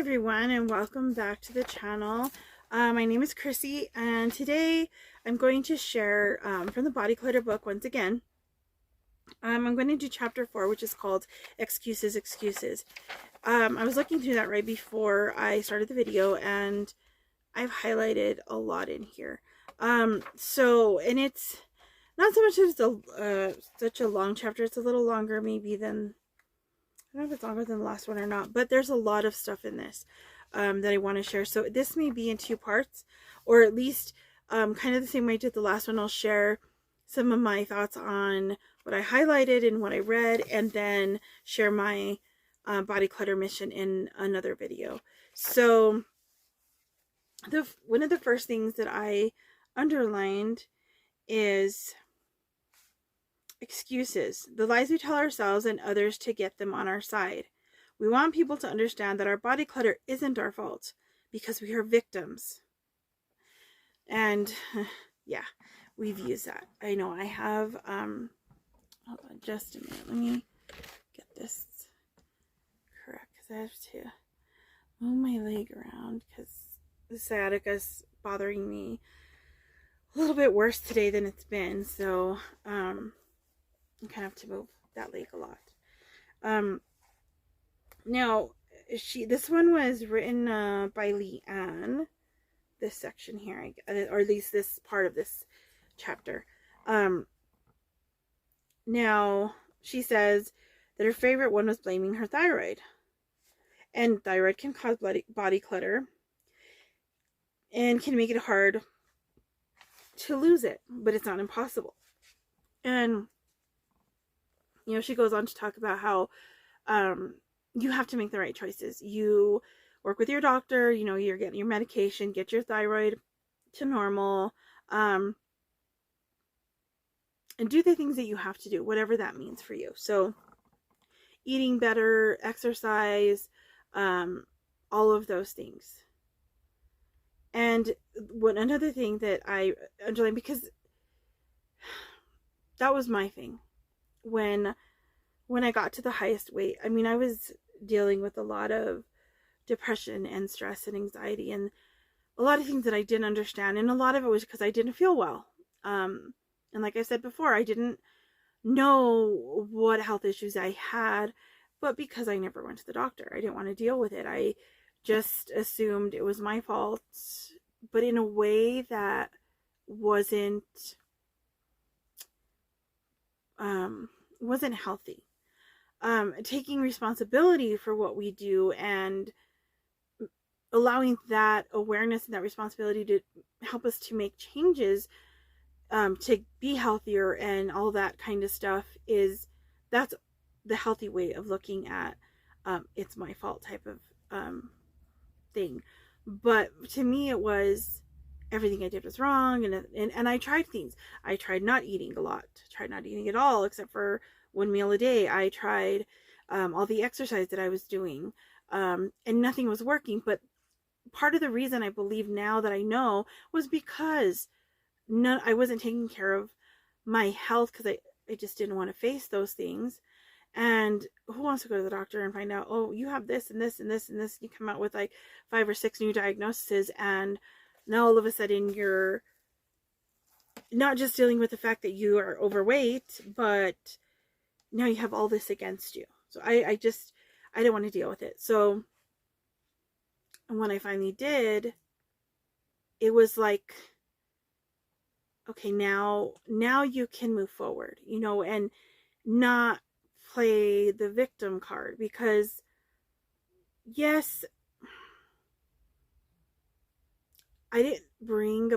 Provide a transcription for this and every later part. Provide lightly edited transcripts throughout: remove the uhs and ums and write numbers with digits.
everyone, and welcome back to the channel. My name is Chrissy, and today I'm going to share from the Body Clutter book once again. I'm going to do chapter 4, which is called Excuses, Excuses. I was looking through that right before I started the video, and I've highlighted a lot in here. And it's not so much that it's such a long chapter. It's a little longer maybe than, I don't know if it's longer than the last one or not, but there's a lot of stuff in this that I want to share. So this may be in two parts, or at least kind of the same way I did the last one. I'll share some of my thoughts on what I highlighted and what I read, and then share my body clutter mission in another video. So one of the first things that I underlined is excuses, the lies we tell ourselves and others to get them on our side. We want people to understand that our body clutter isn't our fault because we are victims. And yeah, we've used that. I know I have, hold on just a minute. Let me get this correct because I have to move my leg around because the sciatica is bothering me a little bit worse today than it's been. So, I kind of have to move that leg a lot. Now, this one was written by Leanne. This section here, or at least this part of this chapter. Now, she says that her favorite one was blaming her thyroid. And thyroid can cause body clutter and can make it hard to lose it, but it's not impossible. And you know, she goes on to talk about how you have to make the right choices. You work with your doctor, you know, you're getting your medication, get your thyroid to normal, and do the things that you have to do, whatever that means for you. So eating better, exercise, all of those things. And another thing that I underlined, because that was my thing. When I got to the highest weight, I mean, I was dealing with a lot of depression and stress and anxiety and a lot of things that I didn't understand. And a lot of it was because I didn't feel well. And like I said before, I didn't know what health issues I had, but because I never went to the doctor, I didn't want to deal with it. I just assumed it was my fault, but in a way that wasn't healthy. Taking responsibility for what we do and allowing that awareness and that responsibility to help us to make changes to be healthier and all that kind of stuff, that's the healthy way of looking at it's my fault type of thing. But to me, it was everything I did was wrong, and I tried things. I tried not eating a lot, tried not eating at all except for one meal a day. I tried all the exercise that I was doing, and nothing was working. But part of the reason I believe now that I know was because I wasn't taking care of my health, because I just didn't want to face those things. And who wants to go to the doctor and find out, oh, you have this and this and this and this, and you come out with like 5 or 6 new diagnoses, and now all of a sudden you're not just dealing with the fact that you are overweight, but now you have all this against you. So I didn't want to deal with it. So when I finally did, it was like, okay, now you can move forward, you know, and not play the victim card. Because yes, I didn't bring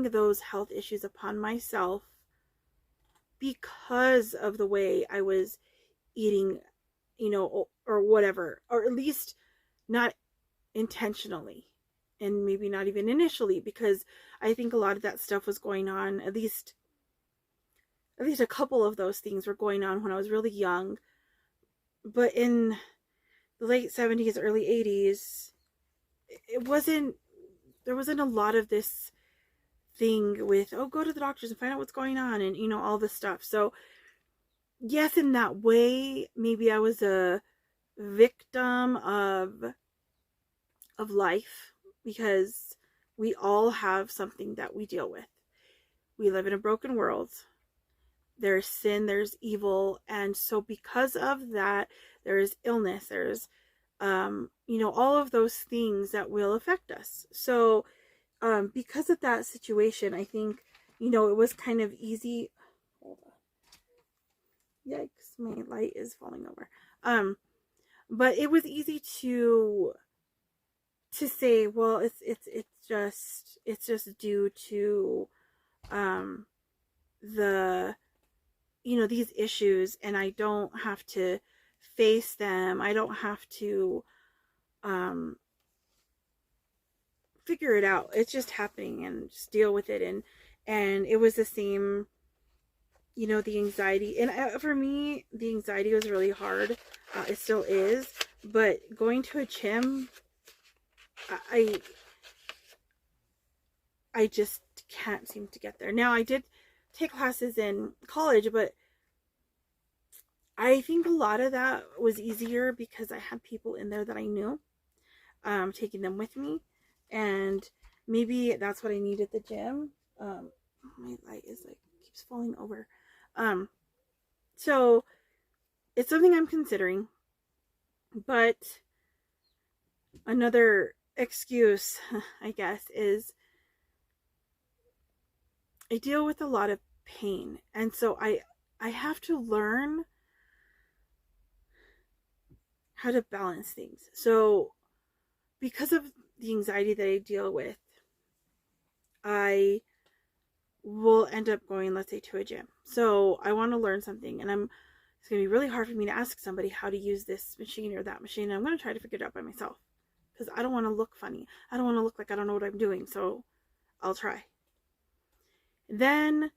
those health issues upon myself because of the way I was eating, you know, or whatever, or at least not intentionally, and maybe not even initially, because I think a lot of that stuff was going on, at least a couple of those things were going on when I was really young. But in the late 70s, early 80s, there wasn't a lot of this thing with, oh, go to the doctors and find out what's going on, and, you know, all this stuff. So yes, in that way, maybe I was a victim of life, because we all have something that we deal with. We live in a broken world. There's sin, there's evil, and so because of that, there is illness, there's all of those things that will affect us. So because of that situation, I think, it was kind of easy. Hold on. Yikes, my light is falling over. But it was easy to say, well, it's just due to the these issues, and I don't have to face them. I don't have to figure it out. It's just happening, and just deal with it. And it was the same, the anxiety. And for me, the anxiety was really hard. It still is. But going to a gym, I just can't seem to get there. Now, I did take classes in college, but I think a lot of that was easier because I had people in there that I knew, taking them with me. And maybe that's what I need at the gym. My light is keeps falling over. So it's something I'm considering. But another excuse, I guess, is I deal with a lot of pain. And so I have to learn how to balance things. So because of the anxiety that I deal with, I will end up going, let's say, to a gym. So I want to learn something, and it's going to be really hard for me to ask somebody how to use this machine or that machine. I'm going to try to figure it out by myself because I don't want to look funny. I don't want to look like I don't know what I'm doing. So I'll try. Then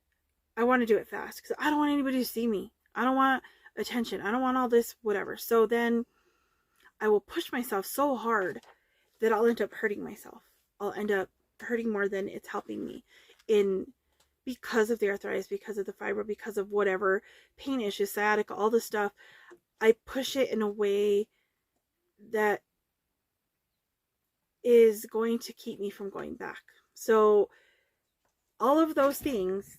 I want to do it fast because I don't want anybody to see me. I don't want attention. I don't want all this whatever. So then I will push myself so hard that I'll end up hurting myself. I'll end up hurting more than it's helping me because of the arthritis, because of the fibro, because of whatever pain issues, sciatica, all this stuff. I push it in a way that is going to keep me from going back. So all of those things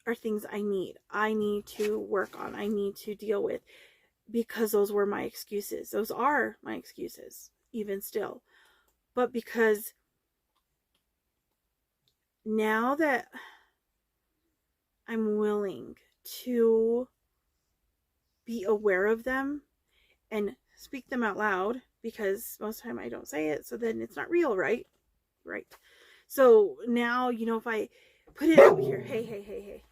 are things I need to work on. I need to deal with, because those were my excuses. Those are my excuses, even still. But because now that I'm willing to be aware of them and speak them out loud, because most of the time I don't say it, so then it's not real, right? Right. So now, if I put it out here, hey.